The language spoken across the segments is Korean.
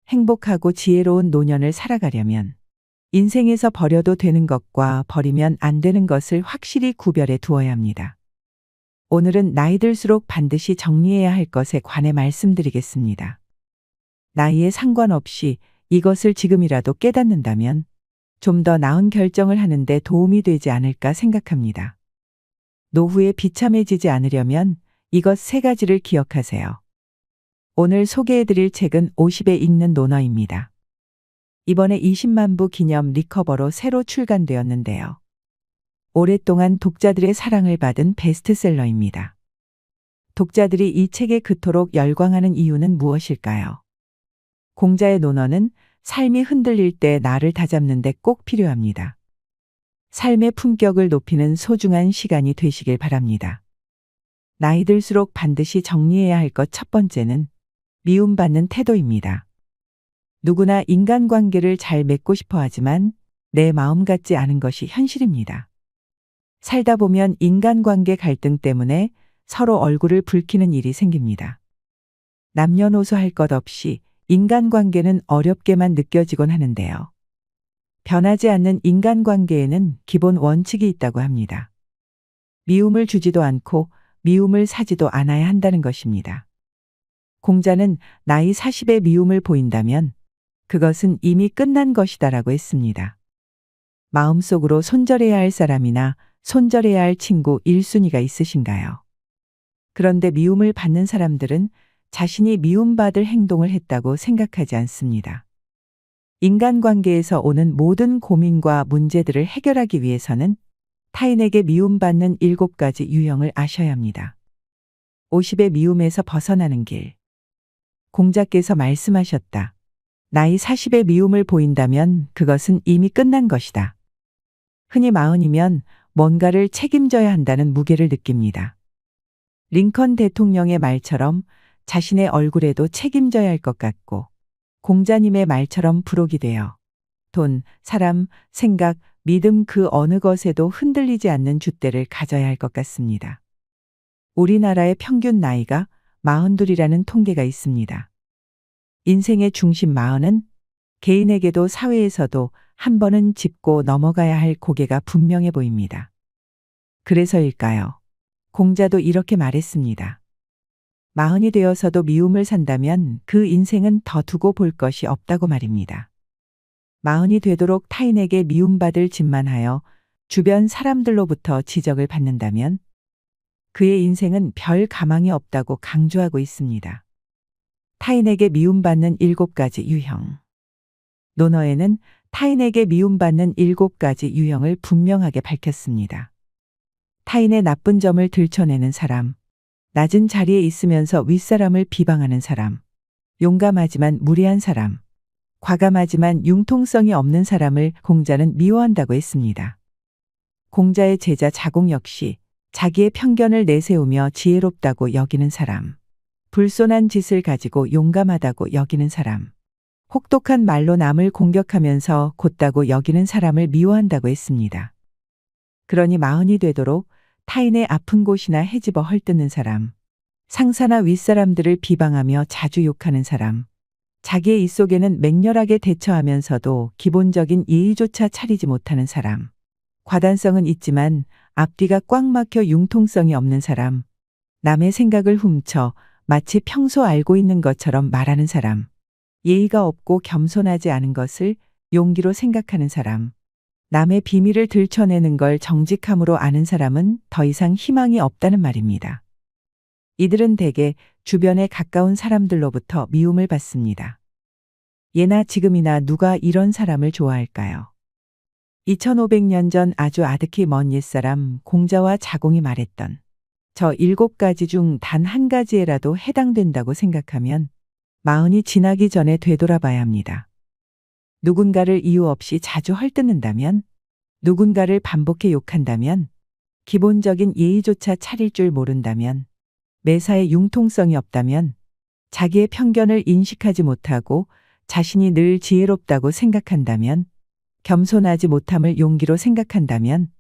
행복하고 지혜로운 노년을 살아가려면 인생에서 버려도 되는 것과 버리면 안 되는 것을 확실히 구별해 두어야 합니다. 오늘은 나이 들수록 반드시 정리해야 할 것에 관해 말씀드리겠습니다. 나이에 상관없이 이것을 지금이라도 깨닫는다면 좀 더 나은 결정을 하는데 도움이 되지 않을까 생각합니다. 노후에 비참해지지 않으려면 이것 세 가지를 기억하세요. 오늘 소개해드릴 책은 50에 읽는 논어입니다. 이번에 20만 부 기념 리커버로 새로 출간되었는데요. 오랫동안 독자들의 사랑을 받은 베스트셀러입니다. 독자들이 이 책에 그토록 열광하는 이유는 무엇일까요? 공자의 논어는 삶이 흔들릴 때 나를 다잡는 데 꼭 필요합니다. 삶의 품격을 높이는 소중한 시간이 되시길 바랍니다. 나이 들수록 반드시 정리해야 할 것 첫 번째는 미움받는 태도입니다. 누구나 인간관계를 잘 맺고 싶어 하지만 내 마음 같지 않은 것이 현실입니다. 살다 보면 인간관계 갈등 때문에 서로 얼굴을 붉히는 일이 생깁니다. 남녀노소 할 것 없이 인간관계는 어렵게만 느껴지곤 하는데요. 변하지 않는 인간관계에는 기본 원칙이 있다고 합니다. 미움을 주지도 않고 미움을 사지도 않아야 한다는 것입니다. 공자는 나이 40에 미움을 보인다면 그것은 이미 끝난 것이다라고 했습니다. 마음속으로 손절해야 할 사람이나 손절해야 할 친구 1순위가 있으신가요? 그런데 미움을 받는 사람들은 자신이 미움받을 행동을 했다고 생각하지 않습니다. 인간관계에서 오는 모든 고민과 문제들을 해결하기 위해서는 타인에게 미움받는 7가지 유형을 아셔야 합니다. 50의 미움에서 벗어나는 길. 공자께서 말씀하셨다. 나이 40의 미움을 보인다면 그것은 이미 끝난 것이다. 흔히 40이면 뭔가를 책임져야 한다는 무게를 느낍니다. 링컨 대통령의 말처럼 자신의 얼굴에도 책임져야 할 것 같고 공자님의 말처럼 부록이 되어 돈, 사람, 생각, 믿음 그 어느 것에도 흔들리지 않는 줏대를 가져야 할 것 같습니다. 우리나라의 평균 나이가 42이라는 통계가 있습니다. 인생의 중심 40은 개인에게도 사회에서도 한 번은 짚고 넘어가야 할 고개가 분명해 보입니다. 그래서일까요? 공자도 이렇게 말했습니다. 40이 되어서도 미움을 산다면 그 인생은 더 두고 볼 것이 없다고 말입니다. 40이 되도록 타인에게 미움받을 짓만 하여 주변 사람들로부터 지적을 받는다면 그의 인생은 별 가망이 없다고 강조하고 있습니다. 타인에게 미움받는 7가지 유형. 논어에는 타인에게 미움받는 7가지 유형을 분명하게 밝혔습니다. 타인의 나쁜 점을 들춰내는 사람, 낮은 자리에 있으면서 윗사람을 비방하는 사람, 용감하지만 무례한 사람, 과감하지만 융통성이 없는 사람을 공자는 미워한다고 했습니다. 공자의 제자 자공 역시 자기의 편견을 내세우며 지혜롭다고 여기는 사람, 불손한 짓을 가지고 용감하다고 여기는 사람, 혹독한 말로 남을 공격하면서 곧다고 여기는 사람을 미워한다고 했습니다. 그러니 40이 되도록 타인의 아픈 곳이나 헤집어 헐뜯는 사람, 상사나 윗사람들을 비방하며 자주 욕하는 사람, 자기의 입속에는 맹렬하게 대처하면서도 기본적인 예의조차 차리지 못하는 사람, 과단성은 있지만 앞뒤가 꽉 막혀 융통성이 없는 사람, 남의 생각을 훔쳐 마치 평소 알고 있는 것처럼 말하는 사람, 예의가 없고 겸손하지 않은 것을 용기로 생각하는 사람, 남의 비밀을 들춰내는 걸 정직함으로 아는 사람은 더 이상 희망이 없다는 말입니다. 이들은 대개 주변에 가까운 사람들로부터 미움을 받습니다. 예나 지금이나 누가 이런 사람을 좋아할까요? 2500년 전 아주 아득히 먼 옛사람 공자와 자공이 말했던 저 7가지 중 단 한 가지에라도 해당된다고 생각하면 40이 지나기 전에 되돌아봐야 합니다. 누군가를 이유 없이 자주 헐뜯는다면, 누군가를 반복해 욕한다면, 기본적인 예의조차 차릴 줄 모른다면, 매사에 융통성이 없다면, 자기의 편견을 인식하지 못하고 자신이 늘 지혜롭다고 생각한다면, 겸손하지 못함을 용기로 생각한다면,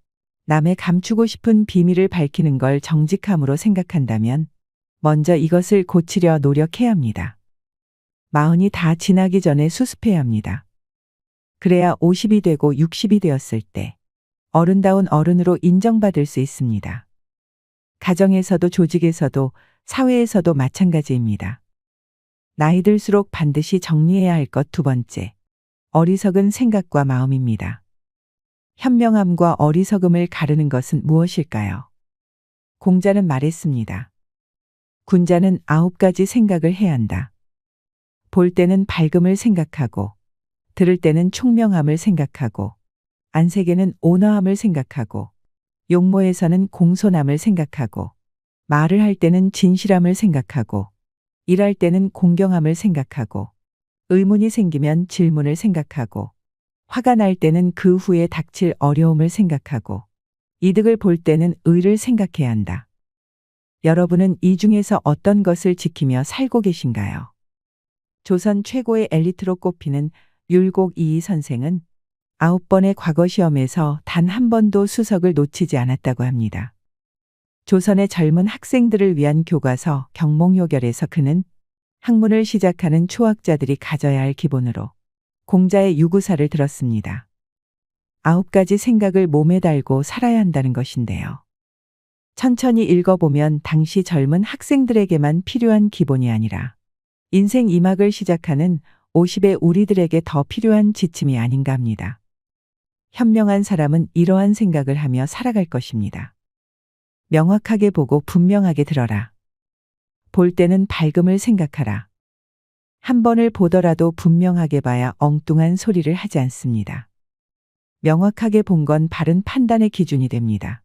남의 감추고 싶은 비밀을 밝히는 걸 정직함으로 생각한다면, 먼저 이것을 고치려 노력해야 합니다. 마흔이 다 지나기 전에 수습해야 합니다. 그래야 50이 되고 60이 되었을 때 어른다운 어른으로 인정받을 수 있습니다. 가정에서도 조직에서도 사회에서도 마찬가지입니다. 나이 들수록 반드시 정리해야 할 것 두 번째. 어리석은 생각과 마음입니다. 현명함과 어리석음을 가르는 것은 무엇일까요? 공자는 말했습니다. 군자는 9가지 생각을 해야 한다. 볼 때는 밝음을 생각하고, 들을 때는 총명함을 생각하고, 안색에는 온화함을 생각하고, 용모에서는 공손함을 생각하고, 말을 할 때는 진실함을 생각하고, 일할 때는 공경함을 생각하고, 의문이 생기면 질문을 생각하고, 화가 날 때는 그 후에 닥칠 어려움을 생각하고, 이득을 볼 때는 의를 생각해야 한다. 여러분은 이 중에서 어떤 것을 지키며 살고 계신가요? 조선 최고의 엘리트로 꼽히는 율곡 이이 선생은 9번의 과거 시험에서 단 한 번도 수석을 놓치지 않았다고 합니다. 조선의 젊은 학생들을 위한 교과서 경몽요결에서 그는 학문을 시작하는 초학자들이 가져야 할 기본으로 공자의 유구사를 들었습니다. 9가지 생각을 몸에 달고 살아야 한다는 것인데요. 천천히 읽어보면 당시 젊은 학생들에게만 필요한 기본이 아니라 인생 2막을 시작하는 50의 우리들에게 더 필요한 지침이 아닌가 합니다. 현명한 사람은 이러한 생각을 하며 살아갈 것입니다. 명확하게 보고 분명하게 들어라. 볼 때는 밝음을 생각하라. 한 번을 보더라도 분명하게 봐야 엉뚱한 소리를 하지 않습니다. 명확하게 본 건 바른 판단의 기준이 됩니다.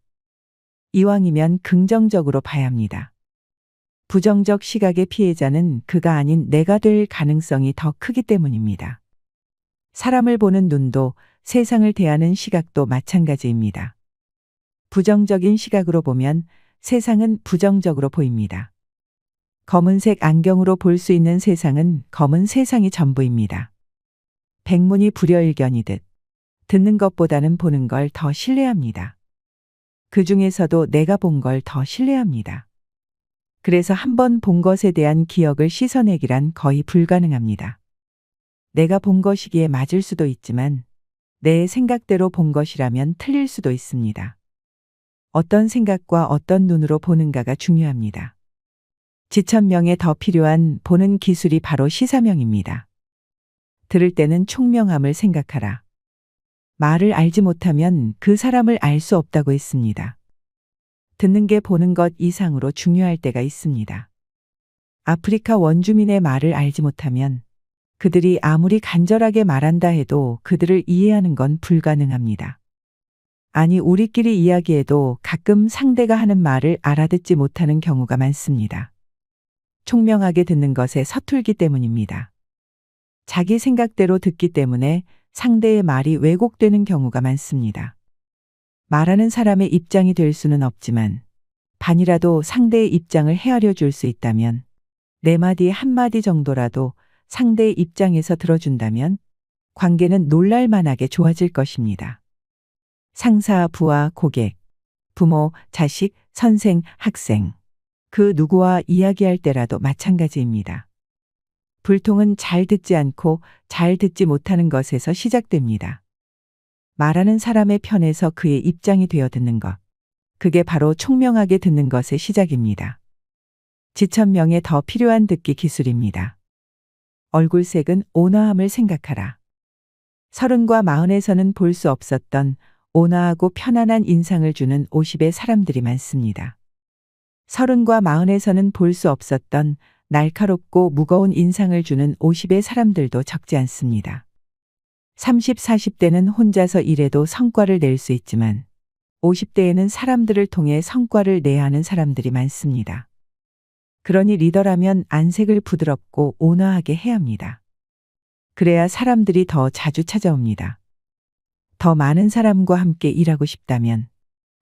이왕이면 긍정적으로 봐야 합니다. 부정적 시각의 피해자는 그가 아닌 내가 될 가능성이 더 크기 때문입니다. 사람을 보는 눈도 세상을 대하는 시각도 마찬가지입니다. 부정적인 시각으로 보면 세상은 부정적으로 보입니다. 검은색 안경으로 볼 수 있는 세상은 검은 세상이 전부입니다. 백문이 불여일견이듯 듣는 것보다는 보는 걸 더 신뢰합니다. 그 중에서도 내가 본 걸 더 신뢰합니다. 그래서 한 번 본 것에 대한 기억을 씻어내기란 거의 불가능합니다. 내가 본 것이기에 맞을 수도 있지만 내 생각대로 본 것이라면 틀릴 수도 있습니다. 어떤 생각과 어떤 눈으로 보는가가 중요합니다. 지천명에 더 필요한 보는 기술이 바로 시사명입니다. 들을 때는 총명함을 생각하라. 말을 알지 못하면 그 사람을 알 수 없다고 했습니다. 듣는 게 보는 것 이상으로 중요할 때가 있습니다. 아프리카 원주민의 말을 알지 못하면 그들이 아무리 간절하게 말한다 해도 그들을 이해하는 건 불가능합니다. 아니, 우리끼리 이야기해도 가끔 상대가 하는 말을 알아듣지 못하는 경우가 많습니다. 총명하게 듣는 것에 서툴기 때문입니다. 자기 생각대로 듣기 때문에 상대의 말이 왜곡되는 경우가 많습니다. 말하는 사람의 입장이 될 수는 없지만 반이라도 상대의 입장을 헤아려 줄 수 있다면 네 마디 한마디 정도라도 상대의 입장에서 들어준다면 관계는 놀랄만하게 좋아질 것입니다. 상사, 부하, 고객, 부모, 자식, 선생, 학생. 그 누구와 이야기할 때라도 마찬가지입니다. 불통은 잘 듣지 않고 잘 듣지 못하는 것에서 시작됩니다. 말하는 사람의 편에서 그의 입장이 되어 듣는 것. 그게 바로 총명하게 듣는 것의 시작입니다. 지천명에 더 필요한 듣기 기술입니다. 얼굴색은 온화함을 생각하라. 30과 40에서는 볼 수 없었던 온화하고 편안한 인상을 주는 50의 사람들이 많습니다. 30과 40에서는 볼 수 없었던 날카롭고 무거운 인상을 주는 50의 사람들도 적지 않습니다. 30, 40대는 혼자서 일해도 성과를 낼 수 있지만 50대에는 사람들을 통해 성과를 내야 하는 사람들이 많습니다. 그러니 리더라면 안색을 부드럽고 온화하게 해야 합니다. 그래야 사람들이 더 자주 찾아옵니다. 더 많은 사람과 함께 일하고 싶다면,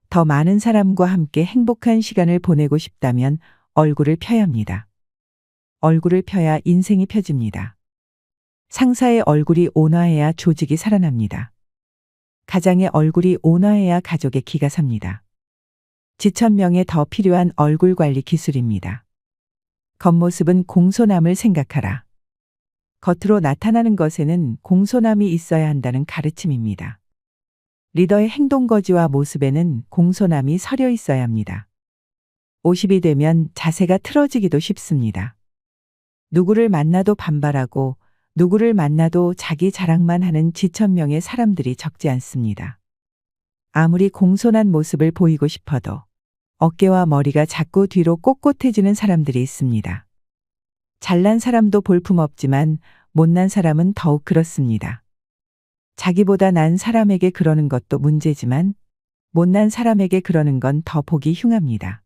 더 많은 사람과 함께 행복한 시간을 보내고 싶다면 얼굴을 펴야 합니다. 얼굴을 펴야 인생이 펴집니다. 상사의 얼굴이 온화해야 조직이 살아납니다. 가장의 얼굴이 온화해야 가족의 기가 삽니다. 지천명에 더 필요한 얼굴 관리 기술입니다. 겉모습은 공손함을 생각하라. 겉으로 나타나는 것에는 공손함이 있어야 한다는 가르침입니다. 리더의 행동거지와 모습에는 공손함이 서려 있어야 합니다. 50이 되면 자세가 틀어지기도 쉽습니다. 누구를 만나도 반발하고 누구를 만나도 자기 자랑만 하는 지천명의 사람들이 적지 않습니다. 아무리 공손한 모습을 보이고 싶어도 어깨와 머리가 자꾸 뒤로 꼿꼿해지는 사람들이 있습니다. 잘난 사람도 볼품없지만 못난 사람은 더욱 그렇습니다. 자기보다 난 사람에게 그러는 것도 문제지만 못난 사람에게 그러는 건 더 보기 흉합니다.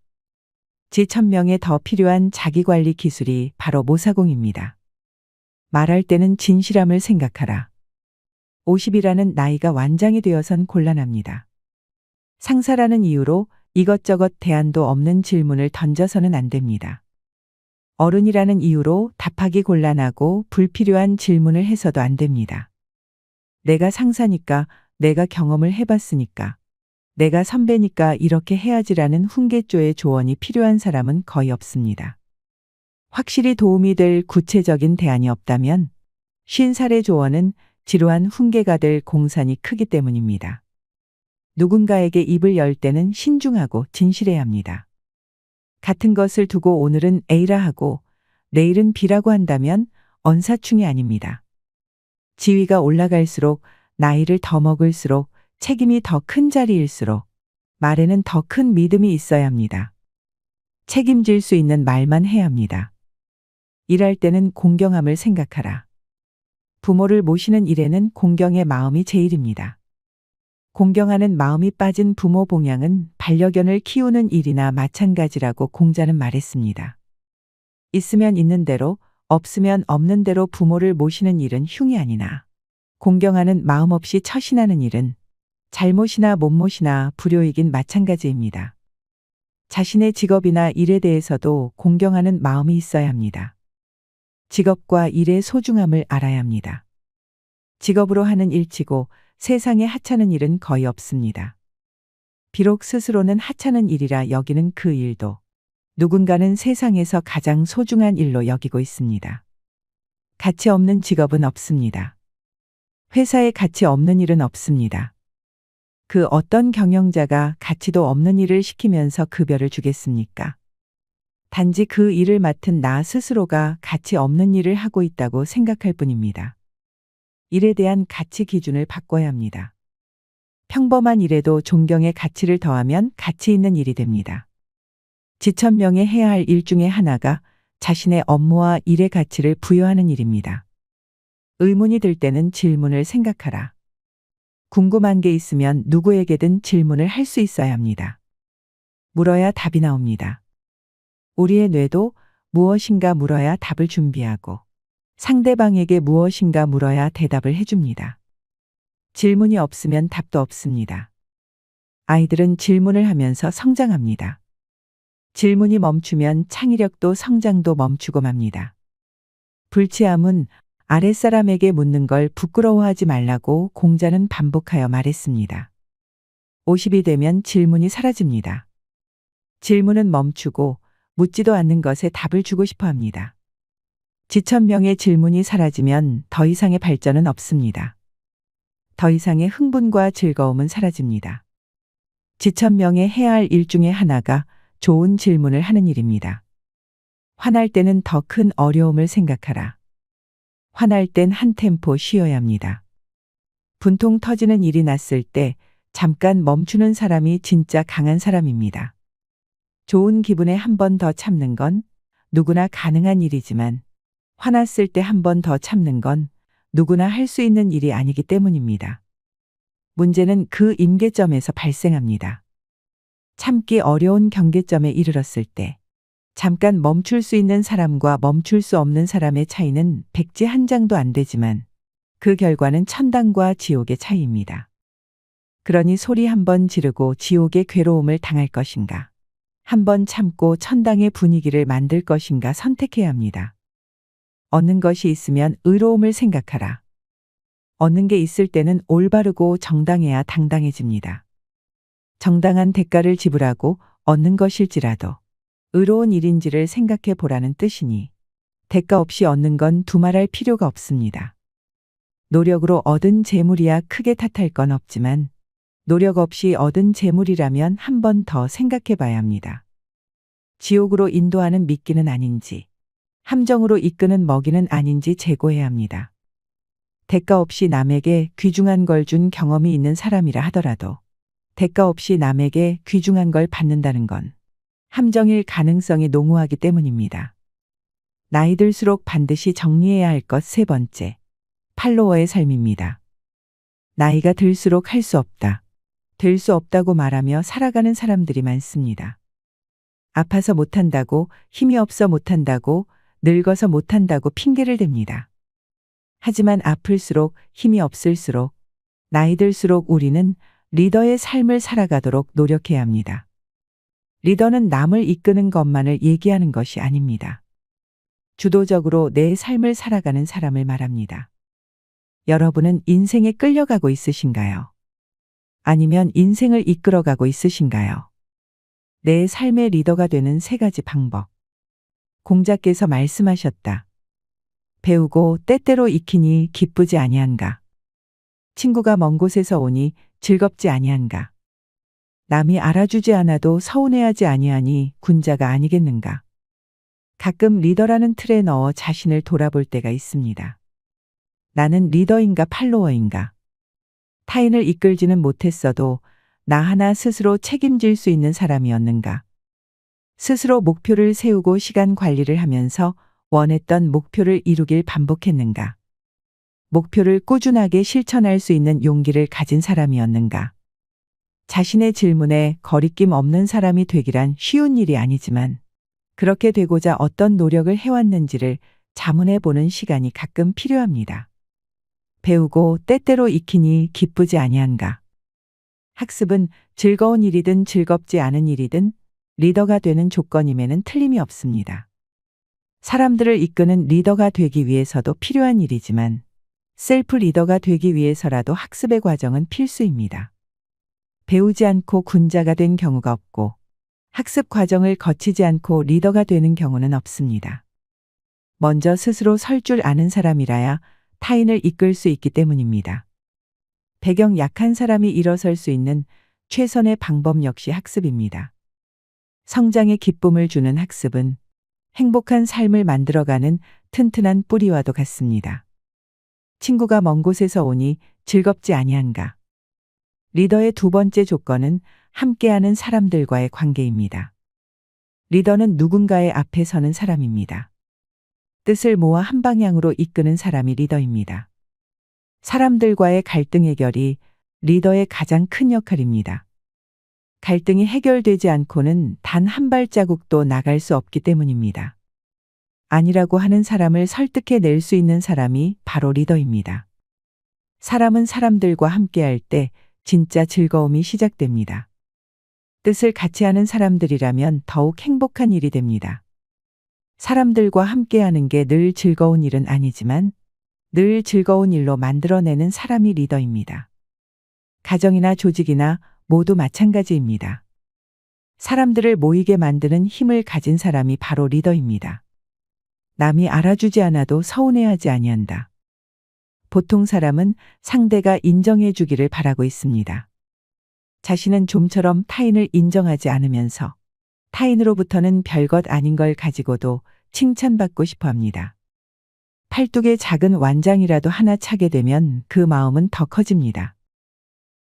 지천명에 더 필요한 자기관리 기술이 바로 모사공입니다. 말할 때는 진실함을 생각하라. 50이라는 나이가 완장이 되어선 곤란합니다. 상사라는 이유로 이것저것 대안도 없는 질문을 던져서는 안 됩니다. 어른이라는 이유로 답하기 곤란하고 불필요한 질문을 해서도 안 됩니다. 내가 상사니까, 내가 경험을 해봤으니까, 내가 선배니까 이렇게 해야지라는 훈계조의 조언이 필요한 사람은 거의 없습니다. 확실히 도움이 될 구체적인 대안이 없다면 50살의 조언은 지루한 훈계가 될 공산이 크기 때문입니다. 누군가에게 입을 열 때는 신중하고 진실해야 합니다. 같은 것을 두고 오늘은 A라 하고 내일은 B라고 한다면 언사충이 아닙니다. 지위가 올라갈수록 나이를 더 먹을수록 책임이 더 큰 자리일수록 말에는 더 큰 믿음이 있어야 합니다. 책임질 수 있는 말만 해야 합니다. 일할 때는 공경함을 생각하라. 부모를 모시는 일에는 공경의 마음이 제일입니다. 공경하는 마음이 빠진 부모 봉양은 반려견을 키우는 일이나 마찬가지라고 공자는 말했습니다. 있으면 있는 대로, 없으면 없는 대로 부모를 모시는 일은 흉이 아니나 공경하는 마음 없이 처신하는 일은 잘못이나 못못이나 불효이긴 마찬가지입니다. 자신의 직업이나 일에 대해서도 공경하는 마음이 있어야 합니다. 직업과 일의 소중함을 알아야 합니다. 직업으로 하는 일치고 세상에 하찮은 일은 거의 없습니다. 비록 스스로는 하찮은 일이라 여기는 그 일도 누군가는 세상에서 가장 소중한 일로 여기고 있습니다. 가치 없는 직업은 없습니다. 회사에 가치 없는 일은 없습니다. 그 어떤 경영자가 가치도 없는 일을 시키면서 급여를 주겠습니까? 단지 그 일을 맡은 나 스스로가 가치 없는 일을 하고 있다고 생각할 뿐입니다. 일에 대한 가치 기준을 바꿔야 합니다. 평범한 일에도 존경의 가치를 더하면 가치 있는 일이 됩니다. 지천명에 해야 할 일 중에 하나가 자신의 업무와 일의 가치를 부여하는 일입니다. 의문이 들 때는 질문을 생각하라. 궁금한 게 있으면 누구에게든 질문을 할 수 있어야 합니다. 물어야 답이 나옵니다. 우리의 뇌도 무엇인가 물어야 답을 준비하고 상대방에게 무엇인가 물어야 대답을 해줍니다. 질문이 없으면 답도 없습니다. 아이들은 질문을 하면서 성장합니다. 질문이 멈추면 창의력도 성장도 멈추고 맙니다. 불치함은 아랫사람에게 묻는 걸 부끄러워하지 말라고 공자는 반복하여 말했습니다. 50이 되면 질문이 사라집니다. 질문은 멈추고 묻지도 않는 것에 답을 주고 싶어 합니다. 지천명의 질문이 사라지면 더 이상의 발전은 없습니다. 더 이상의 흥분과 즐거움은 사라집니다. 지천명에 해야 할 일 중에 하나가 좋은 질문을 하는 일입니다. 화날 때는 더 큰 어려움을 생각하라. 화날 땐 한 템포 쉬어야 합니다. 분통 터지는 일이 났을 때 잠깐 멈추는 사람이 진짜 강한 사람입니다. 좋은 기분에 한 번 더 참는 건 누구나 가능한 일이지만 화났을 때 한 번 더 참는 건 누구나 할 수 있는 일이 아니기 때문입니다. 문제는 그 임계점에서 발생합니다. 참기 어려운 경계점에 이르렀을 때 잠깐 멈출 수 있는 사람과 멈출 수 없는 사람의 차이는 백지 한 장도 안 되지만 그 결과는 천당과 지옥의 차이입니다. 그러니 소리 한 번 지르고 지옥의 괴로움을 당할 것인가, 한 번 참고 천당의 분위기를 만들 것인가 선택해야 합니다. 얻는 것이 있으면 의로움을 생각하라. 얻는 게 있을 때는 올바르고 정당해야 당당해집니다. 정당한 대가를 지불하고 얻는 것일지라도 의로운 일인지를 생각해 보라는 뜻이니 대가 없이 얻는 건 두말할 필요가 없습니다. 노력으로 얻은 재물이야 크게 탓할 건 없지만 노력 없이 얻은 재물이라면 한 번 더 생각해 봐야 합니다. 지옥으로 인도하는 미끼는 아닌지, 함정으로 이끄는 먹이는 아닌지 재고해야 합니다. 대가 없이 남에게 귀중한 걸 준 경험이 있는 사람이라 하더라도 대가 없이 남에게 귀중한 걸 받는다는 건 함정일 가능성이 농후하기 때문입니다. 나이 들수록 반드시 정리해야 할 것 세 번째, 팔로워의 삶입니다. 나이가 들수록 할 수 없다, 될 수 없다고 말하며 살아가는 사람들이 많습니다. 아파서 못한다고, 힘이 없어 못한다고, 늙어서 못한다고 핑계를 댑니다. 하지만 아플수록, 힘이 없을수록, 나이 들수록 우리는 리더의 삶을 살아가도록 노력해야 합니다. 리더는 남을 이끄는 것만을 얘기하는 것이 아닙니다. 주도적으로 내 삶을 살아가는 사람을 말합니다. 여러분은 인생에 끌려가고 있으신가요? 아니면 인생을 이끌어가고 있으신가요? 내 삶의 리더가 되는 세 가지 방법. 공자께서 말씀하셨다. 배우고 때때로 익히니 기쁘지 아니한가. 친구가 먼 곳에서 오니 즐겁지 아니한가. 남이 알아주지 않아도 서운해하지 아니하니 군자가 아니겠는가. 가끔 리더라는 틀에 넣어 자신을 돌아볼 때가 있습니다. 나는 리더인가 팔로워인가. 타인을 이끌지는 못했어도 나 하나 스스로 책임질 수 있는 사람이었는가. 스스로 목표를 세우고 시간 관리를 하면서 원했던 목표를 이루길 반복했는가. 목표를 꾸준하게 실천할 수 있는 용기를 가진 사람이었는가. 자신의 질문에 거리낌 없는 사람이 되기란 쉬운 일이 아니지만 그렇게 되고자 어떤 노력을 해왔는지를 자문해 보는 시간이 가끔 필요합니다. 배우고 때때로 익히니 기쁘지 아니한가. 학습은 즐거운 일이든 즐겁지 않은 일이든 리더가 되는 조건임에는 틀림이 없습니다. 사람들을 이끄는 리더가 되기 위해서도 필요한 일이지만 셀프 리더가 되기 위해서라도 학습의 과정은 필수입니다. 배우지 않고 군자가 된 경우가 없고 학습 과정을 거치지 않고 리더가 되는 경우는 없습니다. 먼저 스스로 설 줄 아는 사람이라야 타인을 이끌 수 있기 때문입니다. 배경 약한 사람이 일어설 수 있는 최선의 방법 역시 학습입니다. 성장의 기쁨을 주는 학습은 행복한 삶을 만들어가는 튼튼한 뿌리와도 같습니다. 친구가 먼 곳에서 오니 즐겁지 아니한가. 리더의 두 번째 조건은 함께하는 사람들과의 관계입니다. 리더는 누군가의 앞에 서는 사람입니다. 뜻을 모아 한 방향으로 이끄는 사람이 리더입니다. 사람들과의 갈등 해결이 리더의 가장 큰 역할입니다. 갈등이 해결되지 않고는 단 한 발자국도 나갈 수 없기 때문입니다. 아니라고 하는 사람을 설득해 낼 수 있는 사람이 바로 리더입니다. 사람은 사람들과 함께할 때 진짜 즐거움이 시작됩니다. 뜻을 같이 하는 사람들이라면 더욱 행복한 일이 됩니다. 사람들과 함께하는 게 늘 즐거운 일은 아니지만 늘 즐거운 일로 만들어내는 사람이 리더입니다. 가정이나 조직이나 모두 마찬가지입니다. 사람들을 모이게 만드는 힘을 가진 사람이 바로 리더입니다. 남이 알아주지 않아도 서운해하지 아니한다. 보통 사람은 상대가 인정해 주기를 바라고 있습니다. 자신은 좀처럼 타인을 인정하지 않으면서 타인으로부터는 별것 아닌 걸 가지고도 칭찬받고 싶어 합니다. 팔뚝에 작은 완장이라도 하나 차게 되면 그 마음은 더 커집니다.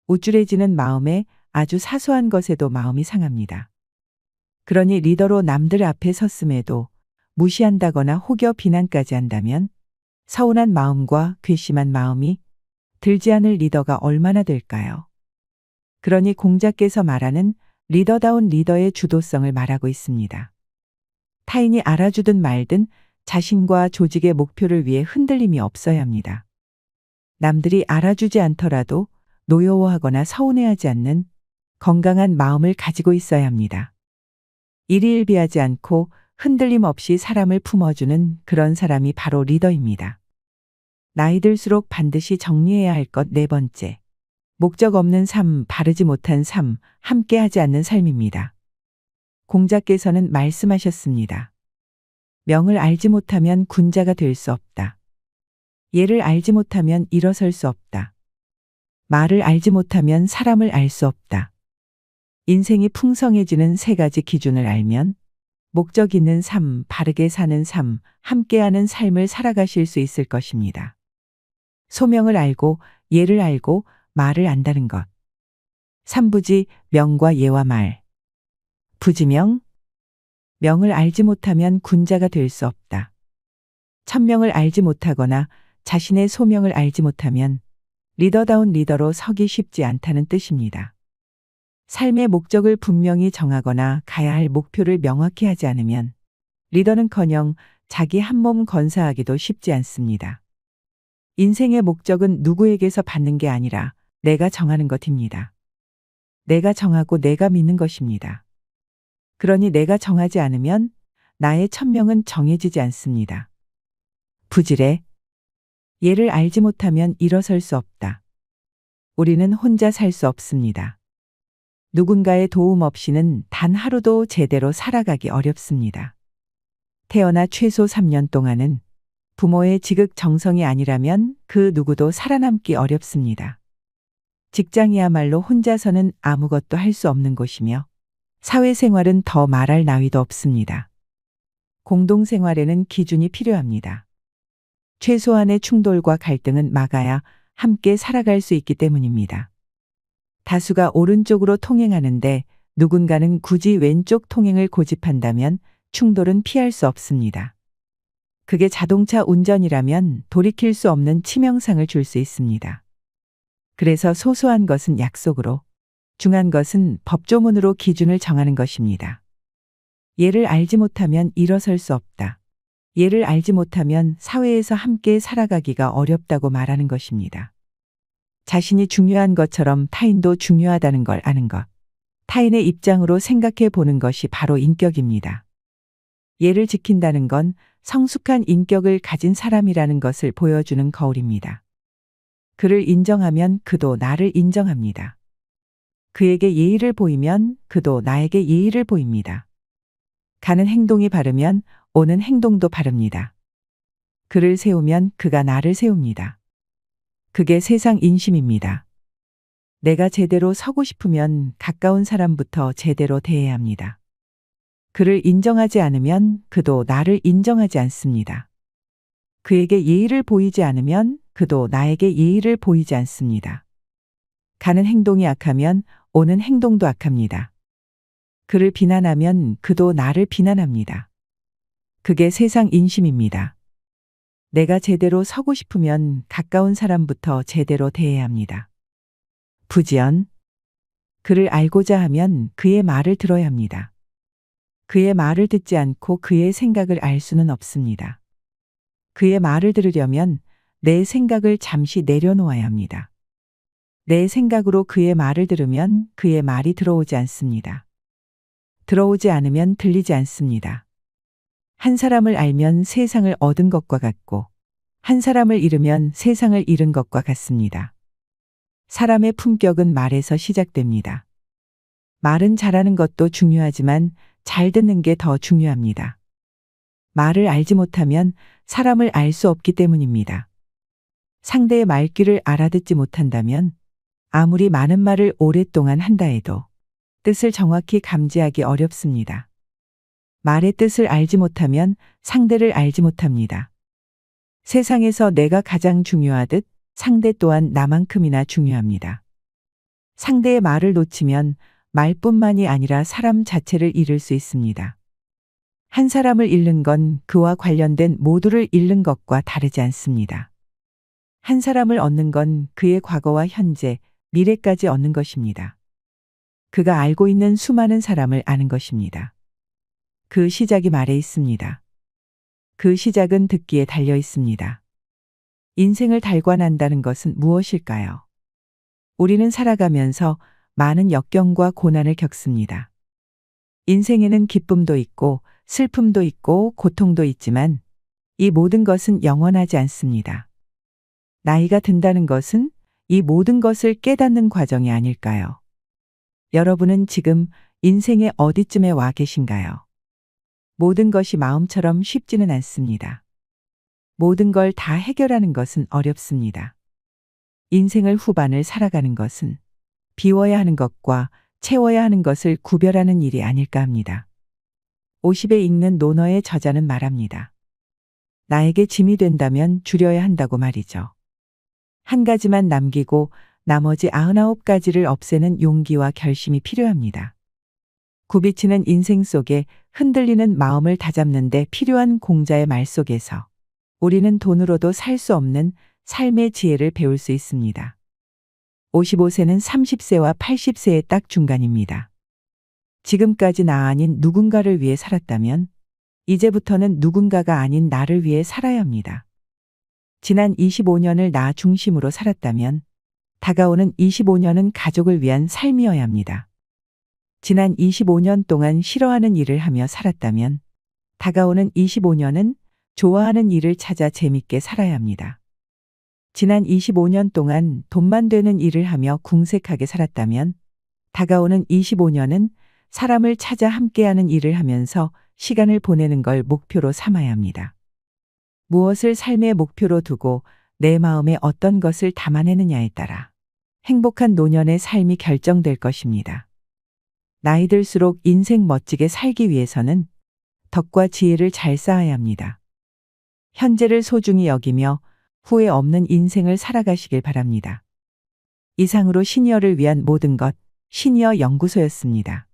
우쭐해지는 마음에 아주 사소한 것에도 마음이 상합니다. 그러니 리더로 남들 앞에 섰음에도 무시한다거나 혹여 비난까지 한다면 서운한 마음과 괘씸한 마음이 들지 않을 리더가 얼마나 될까요? 그러니 공자께서 말하는 리더다운 리더의 주도성을 말하고 있습니다. 타인이 알아주든 말든 자신과 조직의 목표를 위해 흔들림이 없어야 합니다. 남들이 알아주지 않더라도 노여워하거나 서운해하지 않는 건강한 마음을 가지고 있어야 합니다. 일희일비하지 않고 흔들림 없이 사람을 품어주는 그런 사람이 바로 리더입니다. 나이 들수록 반드시 정리해야 할 것 네 번째. 목적 없는 삶, 바르지 못한 삶, 함께하지 않는 삶입니다. 공자께서는 말씀하셨습니다. 명을 알지 못하면 군자가 될 수 없다. 예를 알지 못하면 일어설 수 없다. 말을 알지 못하면 사람을 알 수 없다. 인생이 풍성해지는 세 가지 기준을 알면 목적 있는 삶, 바르게 사는 삶, 함께하는 삶을 살아가실 수 있을 것입니다. 소명을 알고 예를 알고 말을 안다는 것. 삼부지 명과 예와 말. 부지명. 명을 알지 못하면 군자가 될 수 없다. 천명을 알지 못하거나 자신의 소명을 알지 못하면 리더다운 리더로 서기 쉽지 않다는 뜻입니다. 삶의 목적을 분명히 정하거나 가야 할 목표를 명확히 하지 않으면 리더는커녕 자기 한몸 건사하기도 쉽지 않습니다. 인생의 목적은 누구에게서 받는 게 아니라 내가 정하는 것입니다. 내가 정하고 내가 믿는 것입니다. 그러니 내가 정하지 않으면 나의 천명은 정해지지 않습니다. 부지래. 예를 알지 못하면 일어설 수 없다. 우리는 혼자 살 수 없습니다. 누군가의 도움 없이는 단 하루도 제대로 살아가기 어렵습니다. 태어나 최소 3년 동안은 부모의 지극정성이 아니라면 그 누구도 살아남기 어렵습니다. 직장이야말로 혼자서는 아무것도 할 수 없는 곳이며 사회생활은 더 말할 나위도 없습니다. 공동생활에는 기준이 필요합니다. 최소한의 충돌과 갈등은 막아야 함께 살아갈 수 있기 때문입니다. 다수가 오른쪽으로 통행하는데 누군가는 굳이 왼쪽 통행을 고집한다면 충돌은 피할 수 없습니다. 그게 자동차 운전이라면 돌이킬 수 없는 치명상을 줄 수 있습니다. 그래서 소소한 것은 약속으로, 중한 것은 법조문으로 기준을 정하는 것입니다. 예를 알지 못하면 일어설 수 없다. 예를 알지 못하면 사회에서 함께 살아가기가 어렵다고 말하는 것입니다. 자신이 중요한 것처럼 타인도 중요하다는 걸 아는 것. 타인의 입장으로 생각해 보는 것이 바로 인격입니다. 예를 지킨다는 건 성숙한 인격을 가진 사람이라는 것을 보여주는 거울입니다. 그를 인정하면 그도 나를 인정합니다. 그에게 예의를 보이면 그도 나에게 예의를 보입니다. 가는 행동이 바르면 오는 행동도 바릅니다. 그를 세우면 그가 나를 세웁니다. 그게 세상 인심입니다. 내가 제대로 서고 싶으면 가까운 사람부터 제대로 대해야 합니다. 그를 인정하지 않으면 그도 나를 인정하지 않습니다. 그에게 예의를 보이지 않으면 그도 나에게 예의를 보이지 않습니다. 가는 행동이 악하면 오는 행동도 악합니다. 그를 비난하면 그도 나를 비난합니다. 그게 세상 인심입니다. 내가 제대로 서고 싶으면 가까운 사람부터 제대로 대해야 합니다. 부지연. 그를 알고자 하면 그의 말을 들어야 합니다. 그의 말을 듣지 않고 그의 생각을 알 수는 없습니다. 그의 말을 들으려면 내 생각을 잠시 내려놓아야 합니다. 내 생각으로 그의 말을 들으면 그의 말이 들어오지 않습니다. 들어오지 않으면 들리지 않습니다. 한 사람을 알면 세상을 얻은 것과 같고 한 사람을 잃으면 세상을 잃은 것과 같습니다. 사람의 품격은 말에서 시작됩니다. 말은 잘하는 것도 중요하지만 잘 듣는 게 더 중요합니다. 말을 알지 못하면 사람을 알 수 없기 때문입니다. 상대의 말귀를 알아듣지 못한다면 아무리 많은 말을 오랫동안 한다 해도 뜻을 정확히 감지하기 어렵습니다. 말의 뜻을 알지 못하면 상대를 알지 못합니다. 세상에서 내가 가장 중요하듯 상대 또한 나만큼이나 중요합니다. 상대의 말을 놓치면 말뿐만이 아니라 사람 자체를 잃을 수 있습니다. 한 사람을 잃는 건 그와 관련된 모두를 잃는 것과 다르지 않습니다. 한 사람을 얻는 건 그의 과거와 현재, 미래까지 얻는 것입니다. 그가 알고 있는 수많은 사람을 아는 것입니다. 그 시작이 말에 있습니다. 그 시작은 듣기에 달려 있습니다. 인생을 달관한다는 것은 무엇일까요? 우리는 살아가면서 많은 역경과 고난을 겪습니다. 인생에는 기쁨도 있고 슬픔도 있고 고통도 있지만 이 모든 것은 영원하지 않습니다. 나이가 든다는 것은 이 모든 것을 깨닫는 과정이 아닐까요? 여러분은 지금 인생의 어디쯤에 와 계신가요? 모든 것이 마음처럼 쉽지는 않습니다. 모든 걸 다 해결하는 것은 어렵습니다. 인생을 후반을 살아가는 것은 비워야 하는 것과 채워야 하는 것을 구별하는 일이 아닐까 합니다. 50에 읽는 논어의 저자는 말합니다. 나에게 짐이 된다면 줄여야 한다고 말이죠. 한 가지만 남기고 나머지 99가지를 없애는 용기와 결심이 필요합니다. 굽이치는 인생 속에 흔들리는 마음을 다잡는 데 필요한 공자의 말 속에서 우리는 돈으로도 살 수 없는 삶의 지혜를 배울 수 있습니다. 55세는 30세와 80세의 딱 중간입니다. 지금까지 나 아닌 누군가를 위해 살았다면 이제부터는 누군가가 아닌 나를 위해 살아야 합니다. 지난 25년을 나 중심으로 살았다면 다가오는 25년은 가족을 위한 삶이어야 합니다. 지난 25년 동안 싫어하는 일을 하며 살았다면 다가오는 25년은 좋아하는 일을 찾아 재밌게 살아야 합니다. 지난 25년 동안 돈만 되는 일을 하며 궁색하게 살았다면 다가오는 25년은 사람을 찾아 함께하는 일을 하면서 시간을 보내는 걸 목표로 삼아야 합니다. 무엇을 삶의 목표로 두고 내 마음에 어떤 것을 담아내느냐에 따라 행복한 노년의 삶이 결정될 것입니다. 나이 들수록 인생 멋지게 살기 위해서는 덕과 지혜를 잘 쌓아야 합니다. 현재를 소중히 여기며 후회 없는 인생을 살아가시길 바랍니다. 이상으로 시니어를 위한 모든 것, 시니어 연구소였습니다.